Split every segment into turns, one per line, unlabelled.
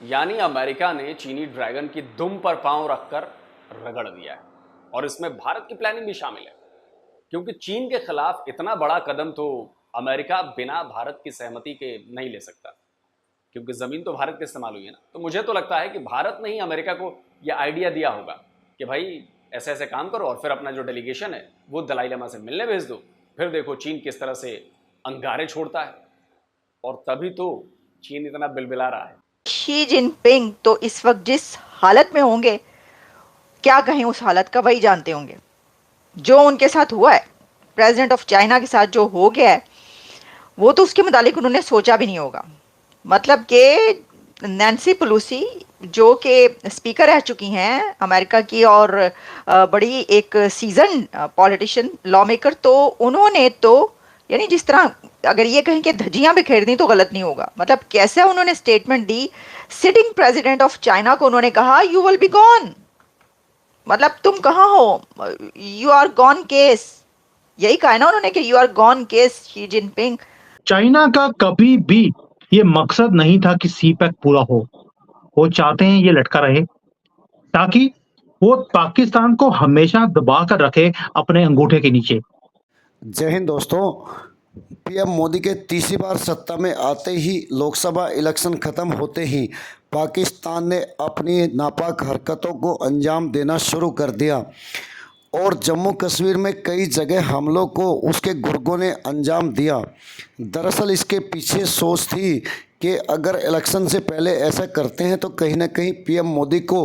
यानी अमेरिका ने चीनी ड्रैगन की दुम पर पांव रखकर रगड़ दिया है। और इसमें भारत की प्लानिंग भी शामिल है, क्योंकि चीन के खिलाफ इतना बड़ा कदम तो अमेरिका बिना भारत की सहमति के नहीं ले सकता, क्योंकि जमीन तो भारत के इस्तेमाल हुई है ना। तो मुझे तो लगता है कि भारत ने ही अमेरिका को यह आइडिया दिया होगा कि भाई ऐसे ऐसे काम करो, और फिर अपना जो डेलीगेशन है वो दलाई लामा से मिलने भेज दो। फिर देखो चीन किस तरह से अंगारे छोड़ता है, और तभी तो चीन इतना बिलबिला रहा है।
शी जिनपिंग तो इस वक्त जिस हालत में होंगे, क्या कहें उस हालत का वही जानते होंगे। जो उनके साथ हुआ है, प्रेसिडेंट ऑफ चाइना के साथ जो हो गया है, वो तो उसके मुतालिक उन्होंने सोचा भी नहीं होगा। मतलब कि नैन्सी पेलोसी जो कि स्पीकर रह चुकी हैं अमेरिका की, और बड़ी एक सीजन पॉलिटिशियन लॉ मेकर, तो उन्होंने तो यानी जिस तरह अगर ये कहें कि धज्जियां बिखेर दी तो गलत नहीं होगा। मतलब कैसे उन्होंने statement the, sitting president of China को उन्होंने कहा यू विल बी गॉन, मतलब तुम कहाँ हो, यू आर गॉन केस। यही कहा है ना उन्होंने कि you are gone case Xi Jinping.
China का कभी भी ये मकसद नहीं था कि सी पैक पूरा हो। वो चाहते हैं ये लटका रहे ताकि वो पाकिस्तान को हमेशा दबा कर रखे अपने अंगूठे के नीचे।
जय हिंद दोस्तों। पीएम मोदी के तीसरी बार सत्ता में आते ही लोकसभा इलेक्शन ख़त्म होते ही पाकिस्तान ने अपनी नापाक हरकतों को अंजाम देना शुरू कर दिया, और जम्मू कश्मीर में कई जगह हमलों को उसके गुर्गों ने अंजाम दिया। दरअसल इसके पीछे सोच थी कि अगर इलेक्शन से पहले ऐसा करते हैं तो कहीं ना कहीं पीएम मोदी को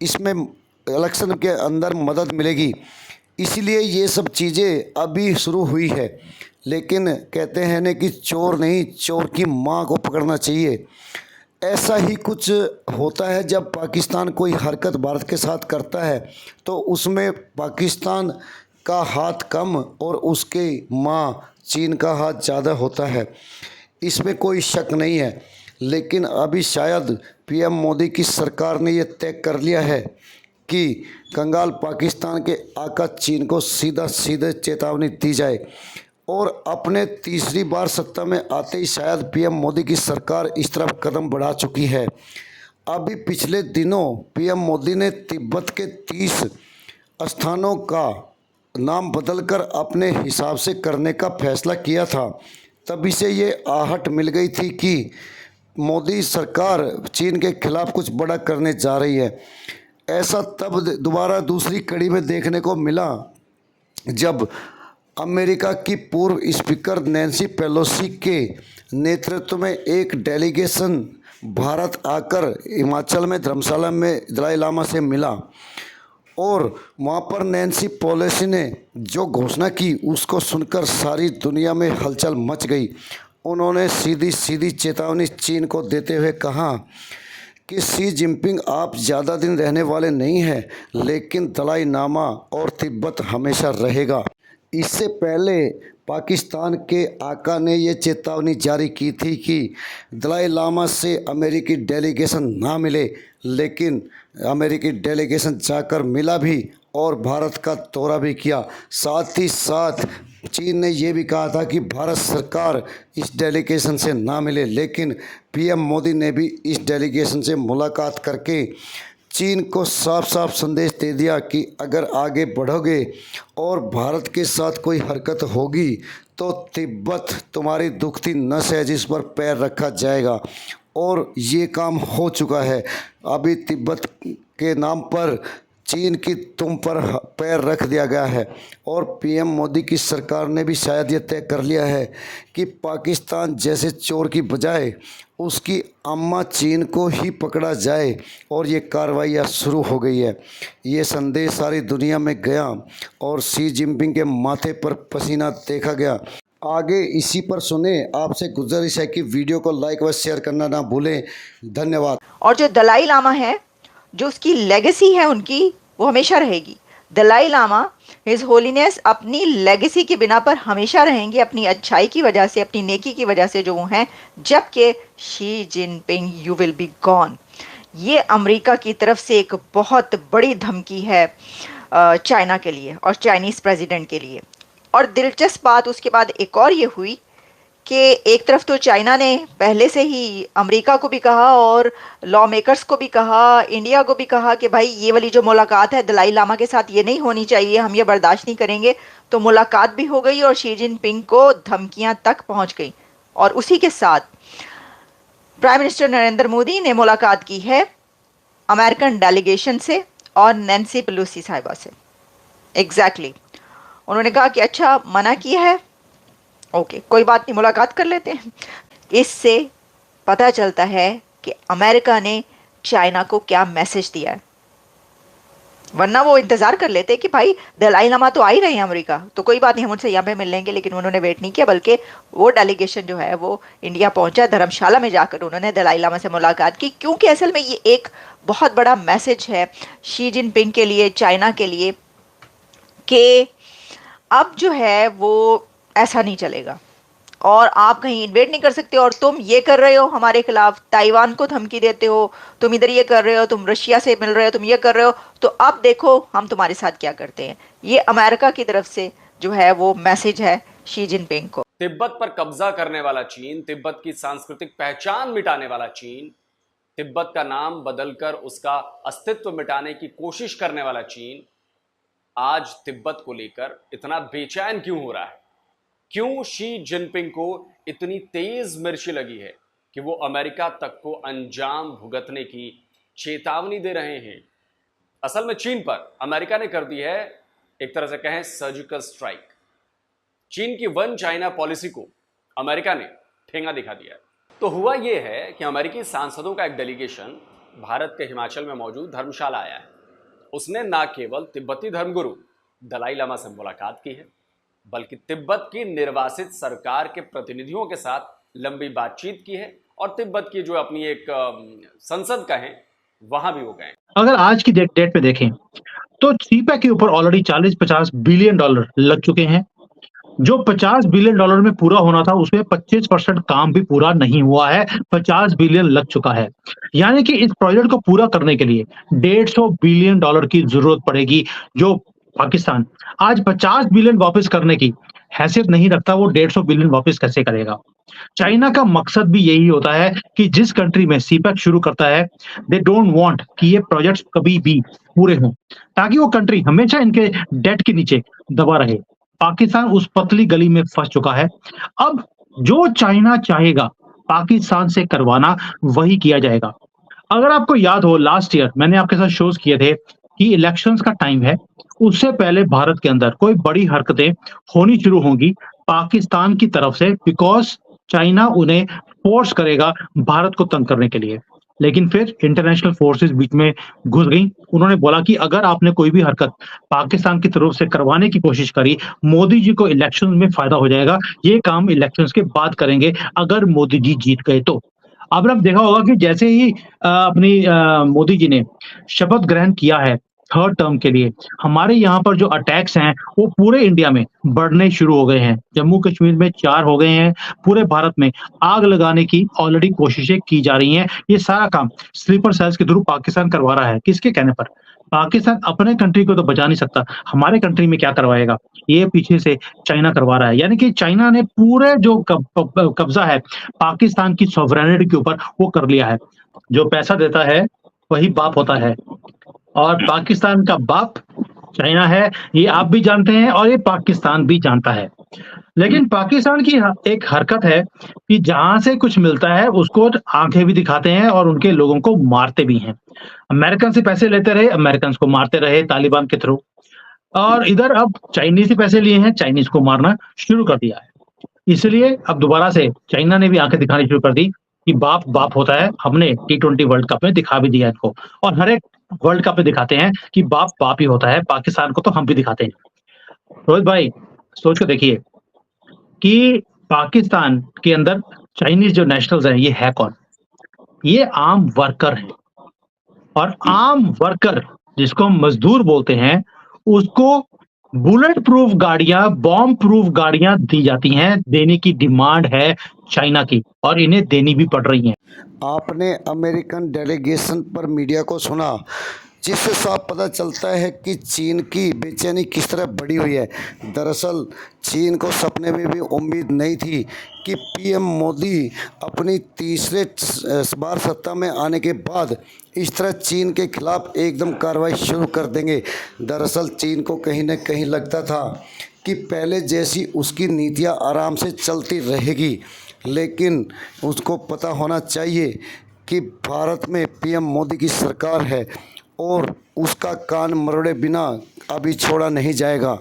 इसमें इलेक्शन के अंदर मदद मिलेगी, इसीलिए ये सब चीज़ें अभी शुरू हुई है। लेकिन कहते हैं ना कि चोर नहीं, चोर की माँ को पकड़ना चाहिए। ऐसा ही कुछ होता है जब पाकिस्तान कोई हरकत भारत के साथ करता है तो उसमें पाकिस्तान का हाथ कम और उसके माँ चीन का हाथ ज़्यादा होता है, इसमें कोई शक नहीं है। लेकिन अभी शायद पीएम मोदी की सरकार ने यह तय कर लिया है कि कंगाल पाकिस्तान के आका चीन को सीधे चेतावनी दी जाए, और अपने तीसरी बार सत्ता में आते ही शायद पीएम मोदी की सरकार इस तरफ कदम बढ़ा चुकी है। अभी पिछले दिनों पीएम मोदी ने तिब्बत के 30 स्थानों का नाम बदलकर अपने हिसाब से करने का फैसला किया था। तभी से ये आहट मिल गई थी कि मोदी सरकार चीन के खिलाफ कुछ बड़ा करने जा रही है। ऐसा तब दोबारा दूसरी कड़ी में देखने को मिला जब अमेरिका की पूर्व स्पीकर नैन्सी पेलोसी के नेतृत्व में एक डेलीगेशन भारत आकर हिमाचल में धर्मशाला में दलाई लामा से मिला, और वहाँ पर नैन्सी पेलोसी ने जो घोषणा की उसको सुनकर सारी दुनिया में हलचल मच गई। उन्होंने सीधी चेतावनी चीन को देते हुए कहा कि शी जिनपिंग आप ज़्यादा दिन रहने वाले नहीं हैं, लेकिन दलाई लामा और तिब्बत हमेशा रहेगा। इससे पहले पाकिस्तान के आका ने ये चेतावनी जारी की थी कि दलाई लामा से अमेरिकी डेलीगेशन ना मिले, लेकिन अमेरिकी डेलीगेशन जाकर मिला भी और भारत का दौरा भी किया। साथ ही साथ चीन ने यह भी कहा था कि भारत सरकार इस डेलीगेशन से ना मिले, लेकिन पीएम मोदी ने भी इस डेलीगेशन से मुलाकात करके चीन को साफ साफ संदेश दे दिया कि अगर आगे बढ़ोगे और भारत के साथ कोई हरकत होगी तो तिब्बत तुम्हारी दुखती नस है जिस पर पैर रखा जाएगा। और ये काम हो चुका है। अभी तिब्बत के नाम पर चीन की तुम पर पैर रख दिया गया है, और पीएम मोदी की सरकार ने भी शायद ये तय कर लिया है कि पाकिस्तान जैसे चोर की बजाय उसकी अम्मा चीन को ही पकड़ा जाए, और ये कार्रवाइयाँ शुरू हो गई है। ये संदेश सारी दुनिया में गया और शी जिनपिंग के माथे पर पसीना देखा गया। आगे इसी पर सुने। आपसे गुजारिश है कि वीडियो को लाइक व शेयर करना ना भूलें। धन्यवाद।
और जो दलाई लामा है, जो उसकी लेगेसी है उनकी, वो हमेशा रहेगी। दलाई लामा हिज होलीनेस अपनी लेगेसी की बिना पर हमेशा रहेंगे, अपनी अच्छाई की वजह से, अपनी नेकी की वजह से जो वो हैं। जबकि Xi Jinping you will be gone, ये अमेरिका की तरफ से एक बहुत बड़ी धमकी है चाइना के लिए और चाइनीज़ प्रेसिडेंट के लिए। और दिलचस्प बात उसके बाद एक और ये हुई कि एक तरफ तो चाइना ने पहले से ही अमेरिका को भी कहा और लॉ मेकर्स को भी कहा, इंडिया को भी कहा कि भाई ये वाली जो मुलाकात है दलाई लामा के साथ ये नहीं होनी चाहिए, हम ये बर्दाश्त नहीं करेंगे। तो मुलाकात भी हो गई और शी जिनपिंग को धमकियां तक पहुंच गई। और उसी के साथ प्राइम मिनिस्टर नरेंद्र मोदी ने मुलाकात की है अमेरिकन डेलीगेशन से और नैन्सी पेलोसी साहिबा से। एग्जैक्टली उन्होंने कहा कि अच्छा मना किया है, ओके कोई बात नहीं, मुलाकात कर लेते हैं। इससे पता चलता है कि अमेरिका ने चाइना को क्या मैसेज दिया है। वरना वो इंतजार कर लेते कि भाई दलाई लामा तो आ ही रहे हैं अमेरिका, तो कोई बात नहीं, हम उनसे यहाँ पे मिल लेंगे। लेकिन उन्होंने वेट नहीं किया, बल्कि वो डेलीगेशन जो है वो इंडिया पहुंचा, धर्मशाला में जाकर उन्होंने दलाई लामा से मुलाकात की। क्योंकि असल में ये एक बहुत बड़ा मैसेज है शी जिनपिंग के लिए, चाइना के लिए, कि अब जो है वो ऐसा नहीं चलेगा और आप कहीं इन्वेट नहीं कर सकते। और तुम ये कर रहे हो हमारे खिलाफ, ताइवान को धमकी देते हो, तुम इधर ये कर रहे हो, तुम रशिया से मिल रहे हो, तुम ये कर रहे हो, तो अब देखो हम तुम्हारे साथ क्या करते हैं। ये अमेरिका की तरफ से जो है वो मैसेज है शी जिनपिंग को।
तिब्बत पर कब्जा करने वाला चीन, तिब्बत की सांस्कृतिक पहचान मिटाने वाला चीन, तिब्बत का नाम बदलकर उसका अस्तित्व मिटाने की कोशिश करने वाला चीन आज तिब्बत को लेकर इतना बेचैन क्यों हो रहा है? क्यों शी जिनपिंग को इतनी तेज मिर्ची लगी है कि वो अमेरिका तक को अंजाम भुगतने की चेतावनी दे रहे हैं? असल में चीन पर अमेरिका ने कर दी है एक तरह से कहें सर्जिकल स्ट्राइक। चीन की वन चाइना पॉलिसी को अमेरिका ने ठेंगा दिखा दिया है। तो हुआ यह है कि अमेरिकी सांसदों का एक डेलीगेशन भारत के हिमाचल में मौजूद धर्मशाला आया है। उसने न केवल तिब्बती धर्मगुरु दलाई लामा से मुलाकात की है, बल्कि तिब्बत की निर्वासित सरकार के प्रतिनिधियों के साथ लंबी बातचीत की है और तिब्बत की जो अपनी एक संसद का है वहां भी वो गए।
अगर आज की डेट पे देखें तो सीपैक के ऊपर ऑलरेडी 40-50 बिलियन डॉलर लग चुके हैं। जो 50 बिलियन डॉलर में पूरा होना था उसमें 25% काम भी पूरा नहीं हुआ है, 50 बिलियन लग चुका है। यानी कि इस प्रोजेक्ट को पूरा करने के लिए 150 बिलियन डॉलर की जरूरत पड़ेगी। जो पाकिस्तान आज 50 बिलियन वापस करने की हैसियत नहीं रखता, वो 150 बिलियन वापस कैसे करेगा? चाइना का मकसद भी यही होता है कि जिस कंट्री में सीपैक शुरू करता है, दे डोंट वांट कि ये प्रोजेक्ट्स कभी भी पूरे हों, ताकि वो कंट्री हमेशा इनके डेट के नीचे दबा रहे। पाकिस्तान उस पतली गली में फंस चुका है। अब जो चाइना चाहेगा पाकिस्तान से करवाना, वही किया जाएगा। अगर आपको याद हो, लास्ट ईयर मैंने आपके साथ शोज किए थे कि इलेक्शंस का टाइम है, उससे पहले भारत के अंदर कोई बड़ी हरकतें होनी शुरू होंगी पाकिस्तान की तरफ से, बिकॉज चाइना उन्हें फोर्स करेगा भारत को तंग करने के लिए। लेकिन फिर इंटरनेशनल फोर्सेस बीच में घुस गई। उन्होंने बोला कि अगर आपने कोई भी हरकत पाकिस्तान की तरफ से करवाने की कोशिश करी, मोदी जी को इलेक्शन में फायदा हो जाएगा। ये काम इलेक्शंस के बाद करेंगे अगर मोदी जी जीत गए तो। अब आप देखा होगा कि जैसे ही अपनी मोदी जी ने शपथ ग्रहण किया है थर्ड टर्म के लिए, हमारे यहाँ पर जो अटैक्स हैं वो पूरे इंडिया में बढ़ने शुरू हो गए हैं। जम्मू कश्मीर में 4 हो गए हैं, पूरे भारत में आग लगाने की ऑलरेडी कोशिशें की जा रही हैं। ये सारा काम स्लीपर सेल्स के थ्रू पाकिस्तान करवा रहा है। किसके कहने पर? पाकिस्तान अपने कंट्री को तो बचा नहीं सकता, हमारे कंट्री में क्या करवाएगा? ये पीछे से चाइना करवा रहा है। यानी कि चाइना ने पूरे जो कब्जा है पाकिस्तान की सॉवरेनिटी के ऊपर वो कर लिया है। जो पैसा देता है वही बाप होता है, और पाकिस्तान का बाप चाइना है, ये आप भी जानते हैं और ये पाकिस्तान भी जानता है। लेकिन पाकिस्तान की एक हरकत है कि जहां से कुछ मिलता है उसको आंखें भी दिखाते हैं और उनके लोगों को मारते भी हैं। अमेरिकन से पैसे लेते रहे, अमेरिकन को मारते रहे तालिबान के थ्रू, और इधर अब चाइनीज से पैसे लिए हैं, चाइनीज को मारना शुरू कर दिया है। इसलिए अब दोबारा से चाइना ने भी आंखें दिखानी शुरू कर दी कि बाप बाप होता है। हमने T20 वर्ल्ड कप में दिखा भी दिया इनको, और हर एक वर्ल्ड कप में दिखाते हैं कि बाप बाप ही होता है। पाकिस्तान को तो हम भी दिखाते हैं। रोहित भाई सोच कर देखिए कि पाकिस्तान के अंदर चाइनीज जो नेशनल्स हैं, ये है कौन? ये आम वर्कर हैं, और आम वर्कर जिसको हम मजदूर बोलते हैं, उसको बुलेट प्रूफ गाड़ियां, बॉम्ब प्रूफ गाड़ियां दी जाती हैं। देने की डिमांड है चाइना की, और इन्हें देनी भी पड़ रही हैं।
आपने अमेरिकन डेलीगेशन पर मीडिया को सुना जिससे साफ पता चलता है कि चीन की बेचैनी किस तरह बढ़ी हुई है। दरअसल चीन को सपने में भी उम्मीद नहीं थी कि पीएम मोदी अपनी तीसरे बार सत्ता में आने के बाद इस तरह चीन के खिलाफ एकदम कार्रवाई शुरू कर देंगे। दरअसल चीन को कहीं न कहीं लगता था कि पहले जैसी उसकी नीतियां आराम से चलती रहेगी, लेकिन उसको पता होना चाहिए कि भारत में पीएम मोदी की सरकार है और उसका कान मरोड़े बिना अभी छोड़ा नहीं जाएगा।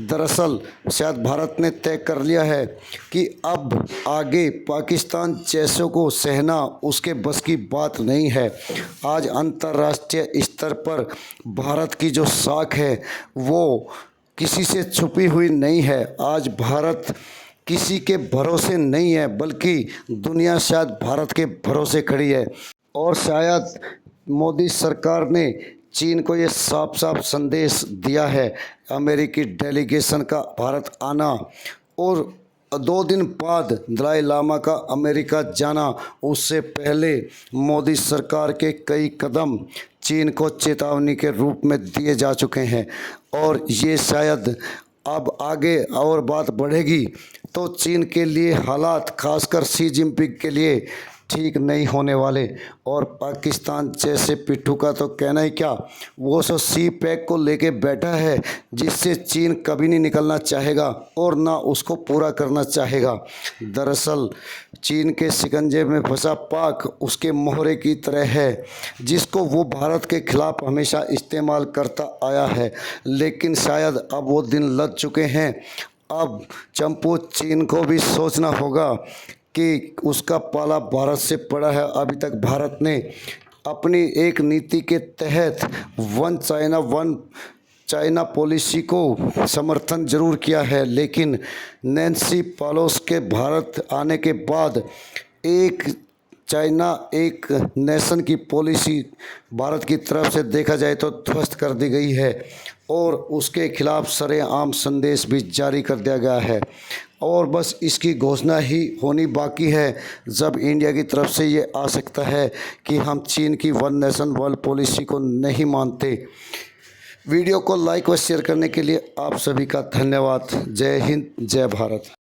दरअसल शायद भारत ने तय कर लिया है कि अब आगे पाकिस्तान जैसों को सहना उसके बस की बात नहीं है। आज अंतर्राष्ट्रीय स्तर पर भारत की जो साख है वो किसी से छुपी हुई नहीं है। आज भारत किसी के भरोसे नहीं है, बल्कि दुनिया शायद भारत के भरोसे खड़ी है। और शायद मोदी सरकार ने चीन को ये साफ साफ संदेश दिया है अमेरिकी डेलीगेशन का भारत आना और 2 दिन बाद दलाई लामा का अमेरिका जाना, उससे पहले मोदी सरकार के कई कदम चीन को चेतावनी के रूप में दिए जा चुके हैं। और ये शायद अब आगे और बात बढ़ेगी तो चीन के लिए हालात, खासकर शी जिनपिंग के लिए ठीक नहीं होने वाले। और पाकिस्तान जैसे पिट्ठू का तो कहना ही क्या, वो सो सी पैक को लेके बैठा है जिससे चीन कभी नहीं निकलना चाहेगा और ना उसको पूरा करना चाहेगा। दरअसल चीन के शिकंजे में फंसा पाक उसके मोहरे की तरह है, जिसको वो भारत के खिलाफ हमेशा इस्तेमाल करता आया है, लेकिन शायद अब वो दिन लग चुके हैं। अब चंपू चीन को भी सोचना होगा कि उसका पाला भारत से पड़ा है। अभी तक भारत ने अपनी एक नीति के तहत वन चाइना पॉलिसी को समर्थन जरूर किया है, लेकिन नैन्सी पेलोसी के भारत आने के बाद एक चाइना एक नेशन की पॉलिसी भारत की तरफ से देखा जाए तो ध्वस्त कर दी गई है और उसके खिलाफ सरेआम संदेश भी जारी कर दिया गया है। और बस इसकी घोषणा ही होनी बाकी है जब इंडिया की तरफ से ये आ सकता है कि हम चीन की वन नेशन वर्ल्ड पॉलिसी को नहीं मानते। वीडियो को लाइक व शेयर करने के लिए आप सभी का धन्यवाद। जय हिंद, जय भारत।